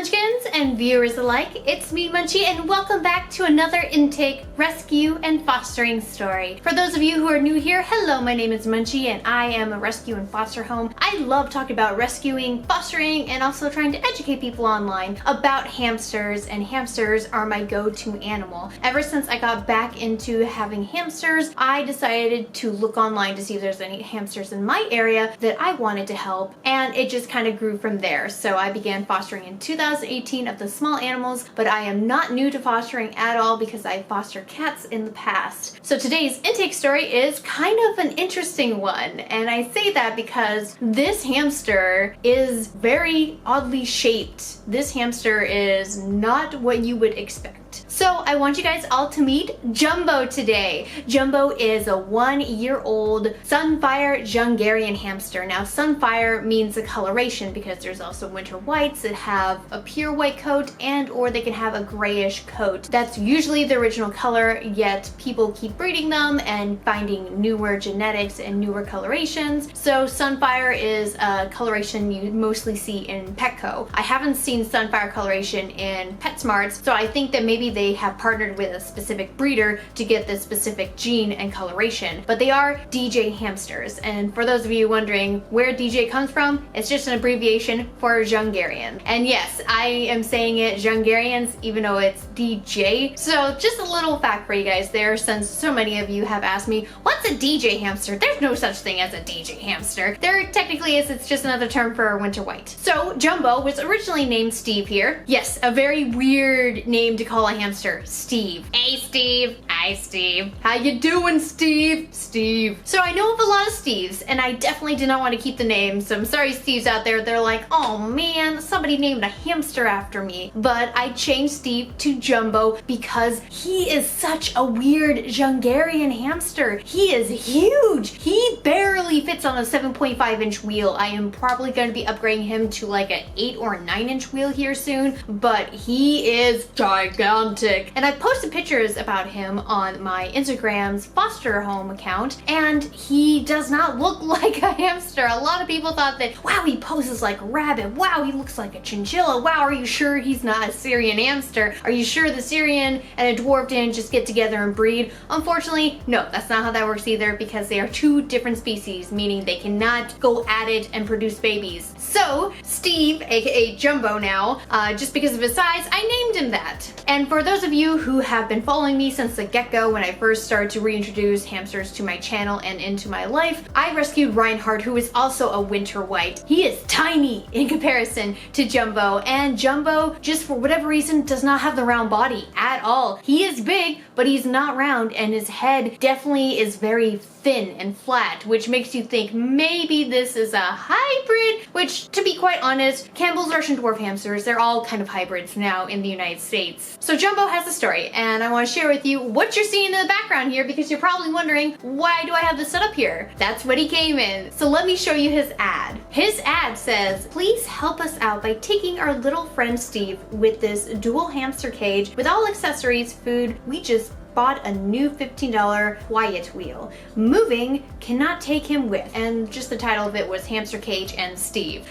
Munchkins and viewers alike, it's me Munchie and welcome back to another intake, rescue, and fostering story. For those of you who are new here, hello, my name is Munchie and I am a rescue and foster home. I love talking about rescuing, fostering, and also trying to educate people online about hamsters, and hamsters are my go-to animal. Ever since I got back into having hamsters, I decided to look online to see if there's any hamsters in my area that I wanted to help, and it just kind of grew from there. So I began fostering in 2018 of the small animals, but I am not new to fostering at all because I fostered cats in the past. So today's intake story is kind of an interesting one, and I say that because this hamster is very oddly shaped. This hamster is not what you would expect. So I want you guys all to meet Jumbo today. Jumbo is a 1-year-old Sunfire Jungarian hamster. Now Sunfire means a coloration because there's also winter whites that have a pure white coat and or they can have a grayish coat. That's usually the original color, yet people keep breeding them and finding newer genetics and newer colorations. So Sunfire is a coloration you mostly see in Petco. I haven't seen Sunfire coloration in PetSmarts, so I think that maybe they have partnered with a specific breeder to get this specific gene and coloration, but they are DJ hamsters. And for those of you wondering where DJ comes from, it's just an abbreviation for Jungarian. And yes, I am saying it Jungarians even though it's DJ. So just a little fact for you guys there, since so many of you have asked me, what's a DJ hamster? There's no such thing as a DJ hamster. There technically is, it's just another term for winter white. So Jumbo was originally named Steve here. Yes, a very weird name to call a hamster, Steve. Hey Steve. Hi Steve. How you doing, Steve? Steve. So I know of a lot of Steves, and I definitely did not want to keep the name, so I'm sorry Steves out there. They're like, oh man, somebody named a hamster after me. But I changed Steve to Jumbo because he is such a weird Jungarian hamster. He is huge. He barely fits on a 7.5-inch wheel. I am probably going to be upgrading him to like an 8 or 9-inch wheel here soon, but he is gigantic. And I posted pictures about him on my Instagram's foster home account, and he does not look like a hamster. A lot of people thought that, wow, he poses like a rabbit. Wow, he looks like a chinchilla. Wow, are you sure he's not a Syrian hamster? Are you sure the Syrian and a dwarf didn't just get together and breed? Unfortunately, no, that's not how that works either, because they are two different species, meaning they cannot go at it and produce babies. So Steve, aka Jumbo now, just because of his size, I named him that. And for those of you who have been following me since the get-go, when I first started to reintroduce hamsters to my channel and into my life, I rescued Reinhardt, who is also a winter white. He is tiny in comparison to Jumbo, and Jumbo, just for whatever reason, does not have the round body at all. He is big, but he's not round, and his head definitely is very thin and flat, which makes you think maybe this is a hybrid, which, to be quite honest, Campbell's Russian dwarf hamsters, they're all kind of hybrids now in the United States. So Jumbo has a story, and I want to share with you what you're seeing in the background here, because you're probably wondering, why do I have this set up here? That's what he came in. So let me show you his ad. His ad says, please help us out by taking our little friend Steve with this dual hamster cage with all accessories, food. We just bought a new $15 quiet wheel. Moving cannot take him with. And just the title of it was Hamster Cage and Steve.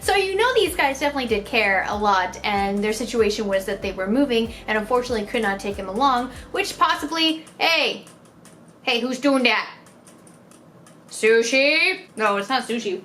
So you know these guys definitely did care a lot, and their situation was that they were moving and unfortunately could not take him along, which possibly, hey, who's doing that? Sushi? No, it's not Sushi.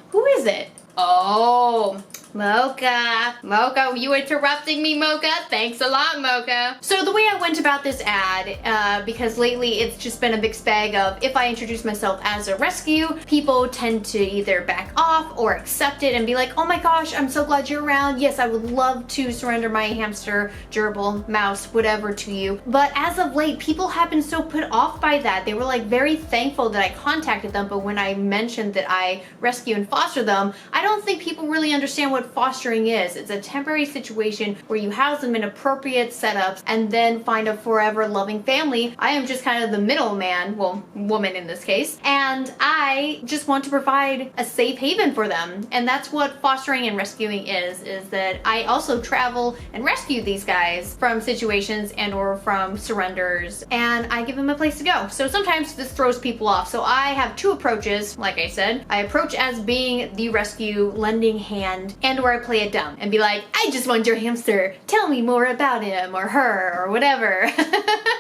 Who is it? Oh, Mocha. Mocha, you interrupting me, Mocha? Thanks a lot, Mocha. So the way I went about this ad, because lately it's just been a mixed bag of, if I introduce myself as a rescue, people tend to either back off or accept it and be like, oh my gosh, I'm so glad you're around. Yes, I would love to surrender my hamster, gerbil, mouse, whatever to you. But as of late, people have been so put off by that. They were like very thankful that I contacted them, but when I mentioned that I rescue and foster them, I don't think people really understand what fostering is. It's a temporary situation where you house them in appropriate setups and then find a forever loving family. I am just kind of the middleman, well, woman in this case, and I just want to provide a safe haven for them. And that's what fostering and rescuing is that I also travel and rescue these guys from situations and or from surrenders, and I give them a place to go. So sometimes this throws people off. So I have two approaches. Like I said, I approach as being the rescue lending hand, and and or I play it dumb and be like, I just want your hamster, tell me more about him or her or whatever.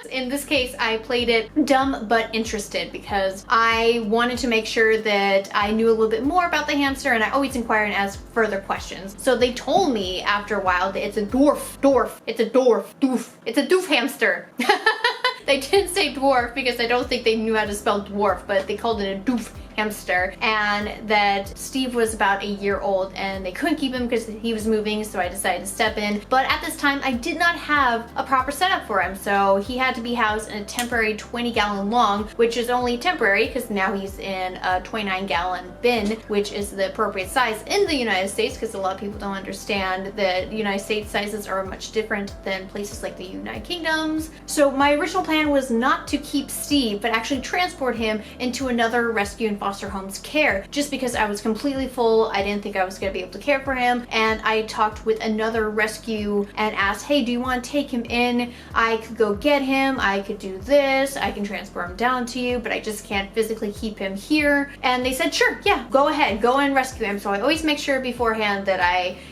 In this case, I played it dumb but interested because I wanted to make sure that I knew a little bit more about the hamster, and I always inquire and ask further questions. So they told me after a while that it's a doof hamster. They didn't say dwarf because I don't think they knew how to spell dwarf, but they called it a doof hamster, and that Steve was about a year old and they couldn't keep him because he was moving, so I decided to step in. But at this time I did not have a proper setup for him, so he had to be housed in a temporary 20-gallon long, which is only temporary because now he's in a 29-gallon bin, which is the appropriate size in the United States, because a lot of people don't understand that United States sizes are much different than places like the United Kingdoms. So my original plan was not to keep Steve, but actually transport him into another rescue and foster home's care, just because I was completely full. I didn't think I was going to be able to care for him, and I talked with another rescue and asked, hey, do you want to take him in? I could go get him, I could do this, I can transport him down to you, but I just can't physically keep him here. And they said, sure, yeah, go ahead, go and rescue him. So I always make sure beforehand that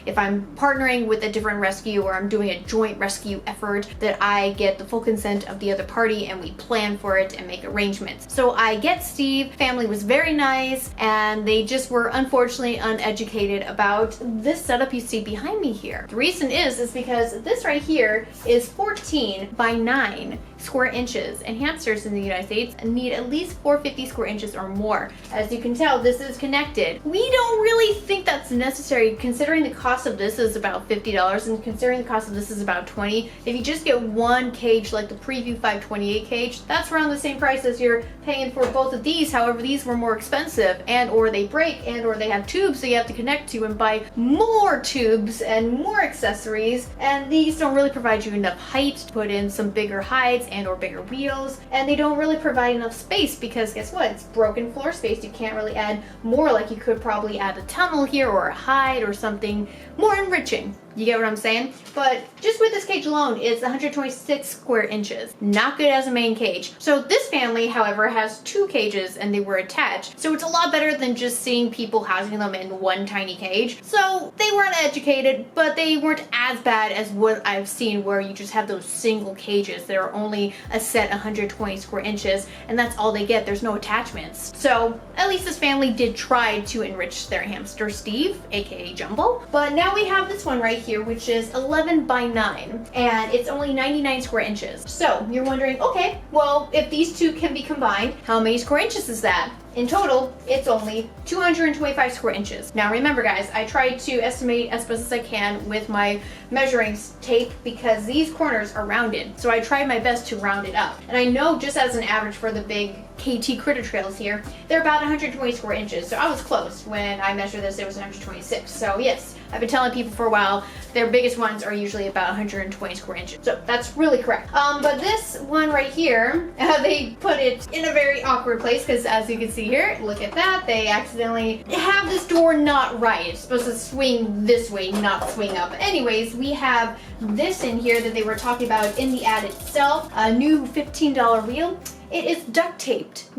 if I'm partnering with a different rescue or I'm doing a joint rescue effort, that I get the full consent of the other party and we plan for it and make arrangements. So I get Steve, family was very nice, and they just were unfortunately uneducated about this setup you see behind me here. The reason is because this right here is 14 by 9 square inches, and hamsters in the United States need at least 450 square inches or more. As you can tell, this is connected. We don't really think that's necessary considering the cost of this is about $50 and considering the cost of this is about $20. If you just get one cage like the Preview 528 cage, that's around the same price as you're paying for both of these. However, these were more expensive, and or they break, and or they have tubes so you have to connect to and buy more tubes and more accessories, and these don't really provide you enough height to put in some bigger hides and or bigger wheels, and they don't really provide enough space because guess what, it's broken floor space. You can't really add more, like you could probably add a tunnel here or a hide or something more enriching. You get what I'm saying? But just with this cage alone, it's 126 square inches. Not good as a main cage. So this family, however, has 2 cages and they were attached. So it's a lot better than just seeing people housing them in one tiny cage. So they weren't educated, but they weren't as bad as what I've seen where you just have those single cages that are only a set 120 square inches and that's all they get. There's no attachments. So at least this family did try to enrich their hamster Steve, aka Jumbo. But now we have this one right here, which is 11 by 9, and it's only 99 square inches. So you're wondering, okay, well, if these two can be combined, how many square inches is that? In total, it's only 225 square inches. Now remember guys, I try to estimate as best as I can with my measuring tape because these corners are rounded. So I tried my best to round it up. And I know just as an average for the big KT critter trails here, they're about 120 square inches. So I was close. When I measured this, it was 126. So yes, I've been telling people for a while, their biggest ones are usually about 120 square inches. So that's really correct. But this one right here, they put it in a very awkward place because as you can see here, look at that, they accidentally have this door not right. It's supposed to swing this way, not swing up. Anyways, we have this in here that they were talking about in the ad itself, a new $15 wheel. It is duct taped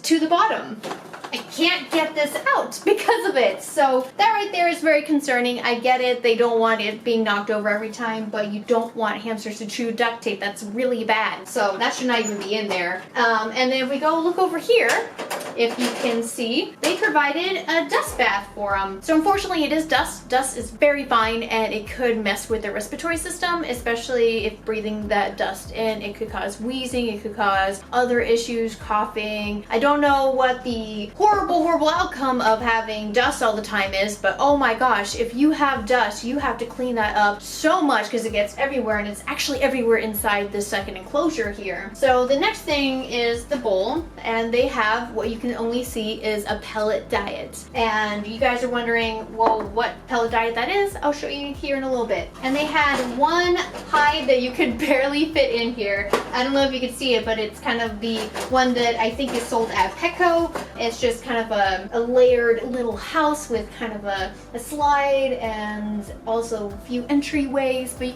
to the bottom. I can't get this out because of it. So that right there is very concerning. I get it. They don't want it being knocked over every time, but you don't want hamsters to chew duct tape. That's really bad. So that should not even be in there. And then if we go look over here, if you can see, they provided a dust bath for them. So unfortunately it is dust. Dust is very fine and it could mess with their respiratory system, especially if breathing that dust in. It could cause wheezing, it could cause other issues, coughing. I don't know what the horrible outcome of having dust all the time is, but oh my gosh, if you have dust, you have to clean that up so much because it gets everywhere, and it's actually everywhere inside this second enclosure here. So the next thing is the bowl, and they have what you can only see is a pellet diet. And you guys are wondering, well, what pellet diet that is? I'll show you here in a little bit. And they had one hide that you could barely fit in here. I don't know if you can see it, but it's kind of the one that I think is sold at Petco. It's just kind of a layered little house with kind of a slide and also a few entryways, but you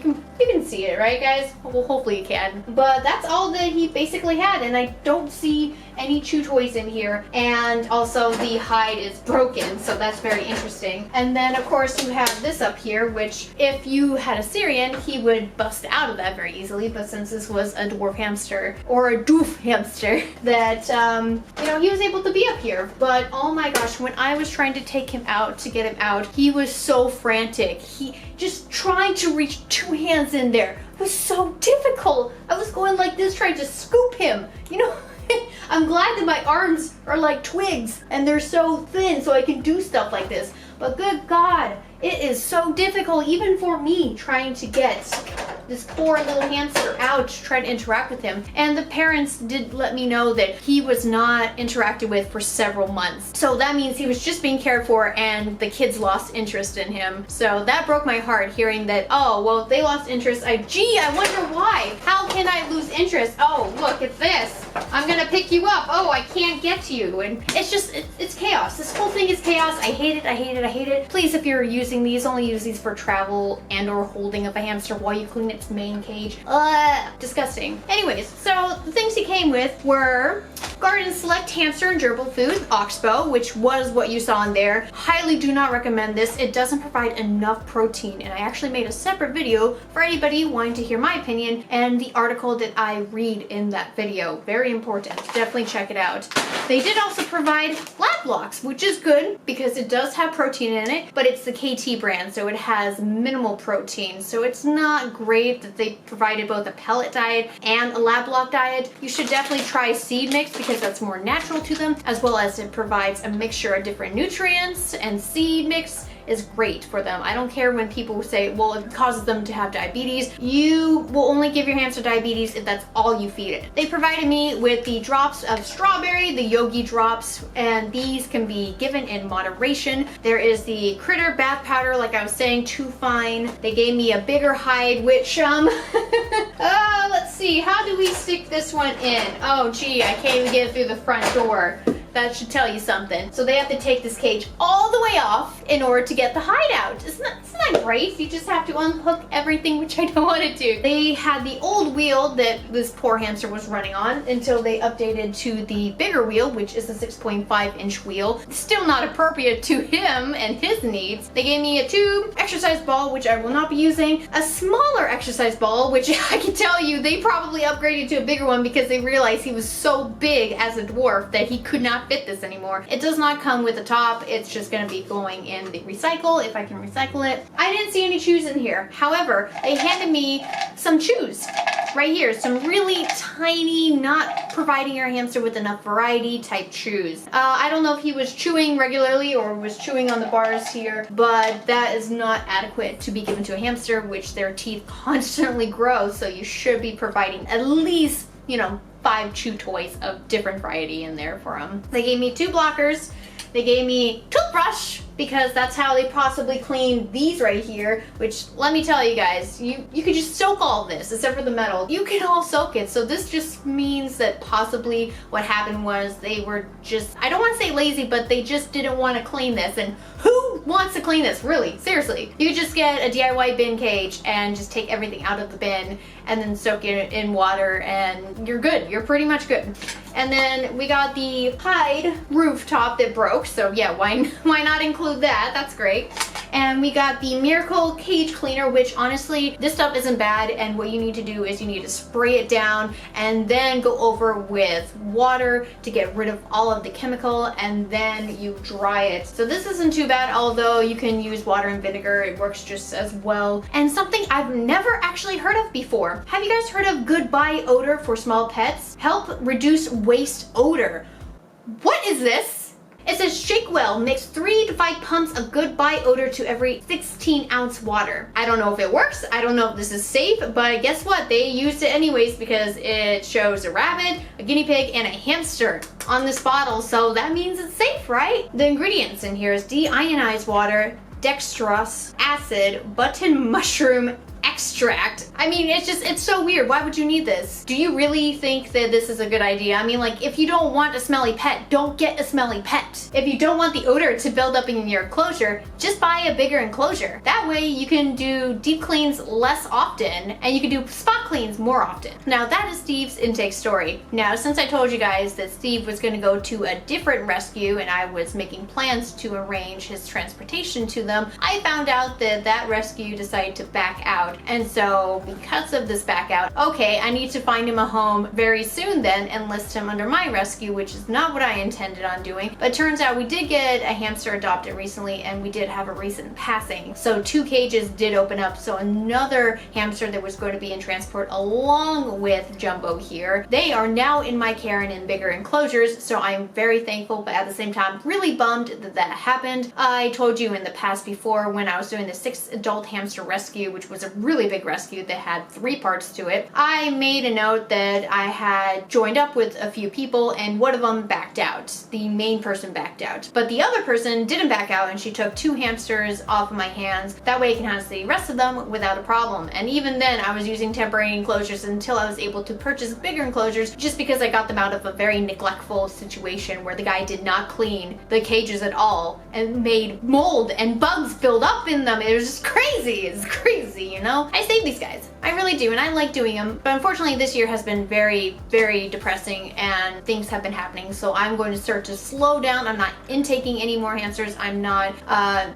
can see it, right guys? Well, hopefully you can. But that's all that he basically had, and I don't see any chew toys in here. hamster, and also the hide is broken, so that's very interesting. And then of course you have this up here, which if you had a Syrian, he would bust out of that very easily, but since this was a dwarf hamster, or a doof hamster, that you know, he was able to be up here. But oh my gosh, when I was trying to take him out, to get him out, he was so frantic. He just trying to reach 2 hands in there was so difficult. I was going like this trying to scoop him, you know. I'm glad that my arms are like twigs and they're so thin so I can do stuff like this. But good God, it is so difficult even for me trying to get this poor little hamster out to try to interact with him. And the parents did let me know that he was not interacted with for several months. So that means he was just being cared for and the kids lost interest in him. So that broke my heart hearing that, oh, well, they lost interest. Gee, I wonder why. How can I lose interest? Oh, look at this. I'm gonna pick you up. Oh, I can't get to you. And it's just, it's chaos. This whole thing is chaos. I hate it, I hate it, I hate it. Please, if you're using these, only use these for travel and or holding of a hamster while you clean its main cage. Disgusting. Anyways, so the things he came with were Garden Select Hamster and Gerbil Food, Oxbow, which was what you saw in there. Highly do not recommend this. It doesn't provide enough protein, and I actually made a separate video for anybody wanting to hear my opinion and the article that I read in that video. Very important. Definitely check it out. They did also provide Lab Blocks, which is good because it does have protein in it, but it's the KT brand, so it has minimal protein. So it's not great that they provided both a pellet diet and a Lab Block diet. You should definitely try seed mix because that's more natural to them, as well as it provides a mixture of different nutrients, and seed mix is great for them. I don't care when people say, well, it causes them to have diabetes. You will only give your hamster diabetes if that's all you feed it. They provided me with the drops of strawberry, the yogi drops, and these can be given in moderation. There is the critter bath powder, like I was saying, too fine. They gave me a bigger hide, which, let's see, how do we stick this one in? Oh, gee, I can't even get it through the front door. That should tell you something. So they have to take this cage all the way off in order to get the hide out. It's not great. You just have to unhook everything, which I don't want to do. They had the old wheel that this poor hamster was running on until they updated to the bigger wheel, which is a 6.5-inch wheel. Still not appropriate to him and his needs. They gave me a tube, exercise ball, which I will not be using, a smaller exercise ball, which I can tell you they probably upgraded to a bigger one because they realized he was so big as a dwarf that he could not fit this anymore. It does not come with a top. It's just going to be going in the recycle if I can recycle it. I didn't see any chews in here. However, they handed me some chews right here. Some really tiny, not providing your hamster with enough variety type chews. I don't know if he was chewing regularly or was chewing on the bars here, but that is not adequate to be given to a hamster, which their teeth constantly grow. So you should be providing at least, you know, 5 chew toys of different variety in there for them. They gave me 2 blockers. They gave me toothbrush because that's how they possibly clean these right here, which let me tell you guys, you could just soak all of this except for the metal. You can all soak it. So this just means that possibly what happened was they were just, I don't want to say lazy, but they just didn't want to clean this. And who wants to clean this? Really, seriously. You just get a DIY bin cage and just take everything out of the bin and then soak it in water and you're good. You're pretty much good. And then we got the hide rooftop that broke. So yeah, why not include that? That's great. And we got the Miracle Cage Cleaner, which honestly, this stuff isn't bad. And what you need to do is you need to spray it down and then go over with water to get rid of all of the chemical, and then you dry it. So this isn't too bad, although you can use water and vinegar. It works just as well. And something I've never actually heard of before. Have you guys heard of Goodbye Odor for small pets? Help reduce waste odor. What is this? It says shake well, mix 3 to 5 pumps of Goodbye Odor to every 16-ounce water. I don't know if it works. I don't know if this is safe, but guess what? They used it anyways because it shows a rabbit, a guinea pig, and a hamster on this bottle, so that means it's safe, right? The ingredients in here is deionized water, dextrose, acid, button mushroom extract. I mean, it's so weird. Why would you need this? Do you really think that this is a good idea? I mean, like, if you don't want a smelly pet, don't get a smelly pet. If you don't want the odor to build up in your enclosure, just buy a bigger enclosure. That way you can do deep cleans less often and you can do spot cleans more often. Now that is Steve's intake story. Now, since I told you guys that Steve was going to go to a different rescue and I was making plans to arrange his transportation to them, I found out that that rescue decided to back out. And so because of this back out, okay, I need to find him a home very soon then and list him under my rescue, which is not what I intended on doing. But it turns out we did get a hamster adopted recently and we did have a recent passing. So 2 cages did open up. So another hamster that was going to be in transport along with Jumbo here, they are now in my care and in bigger enclosures. So I'm very thankful, but at the same time, really bummed that that happened. I told you in the past before when I was doing the 6 adult hamster rescue, which was a really big rescue that had 3 parts to it, I made a note that I had joined up with a few people and one of them backed out. The main person backed out. But the other person didn't back out and she took 2 hamsters off of my hands. That way I can have the rest of them without a problem. And even then I was using temporary enclosures until I was able to purchase bigger enclosures just because I got them out of a very neglectful situation where the guy did not clean the cages at all and made mold and bugs build up in them. It was just crazy. It's crazy, you know? I save these guys. I really do, and I like doing them. But unfortunately, this year has been very, very depressing and things have been happening. So I'm going to start to slow down. I'm not intaking any more hamsters. I'm not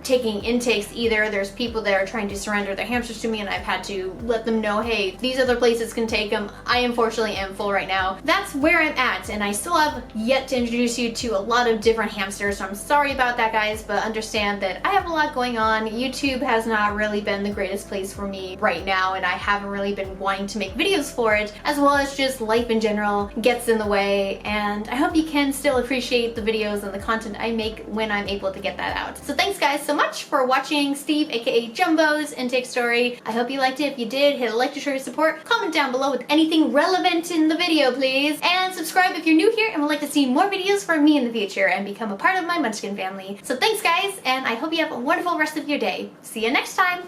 taking intakes either. There's people that are trying to surrender their hamsters to me and I've had to let them know, hey, these other places can take them. I unfortunately am full right now. That's where I'm at, and I still have yet to introduce you to a lot of different hamsters. So I'm sorry about that, guys, but understand that I have a lot going on. YouTube has not really been the greatest place for me right now, and I haven't really been wanting to make videos for it, as well as just life in general gets in the way. And I hope you can still appreciate the videos and the content I make when I'm able to get that out. So thanks guys so much for watching Steve, aka Jumbo's intake story. I hope you liked it. If you did, hit a like to show your support, comment down below with anything relevant in the video please, and subscribe if you're new here and would like to see more videos from me in the future and become a part of my Munchkin family. So thanks guys, and I hope you have a wonderful rest of your day. See you next time.